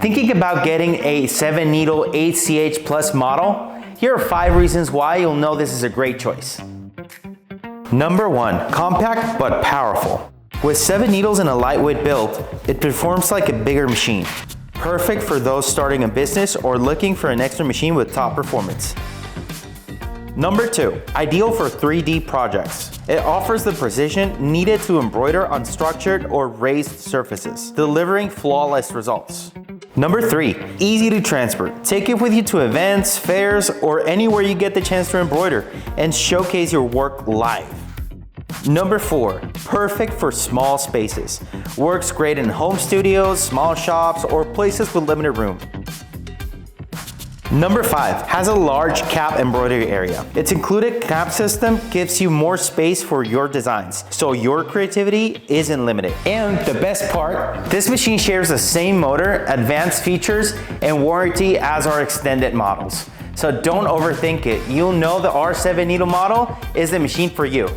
Thinking about getting a 7-needle HCH Plus model? Here are 5 reasons why you'll know this is a great choice. Number 1, compact but powerful. With 7 needles and a lightweight build, it performs like a bigger machine. Perfect for those starting a business or looking for an extra machine with top performance. Number 2, ideal for 3D projects. It offers the precision needed to embroider on structured or raised surfaces, delivering flawless results. Number 3, easy to transport. Take it with you to events, fairs, or anywhere you get the chance to embroider and showcase your work live. Number 4, perfect for small spaces. Works great in home studios, small shops, or places with limited room. Number 5, has a large cap embroidery area. Its included cap system gives you more space for your designs, so your creativity isn't limited. And the best part, this machine shares the same motor, advanced features, and warranty as our extended models. So don't overthink it. You'll know the R7 needle model is the machine for you.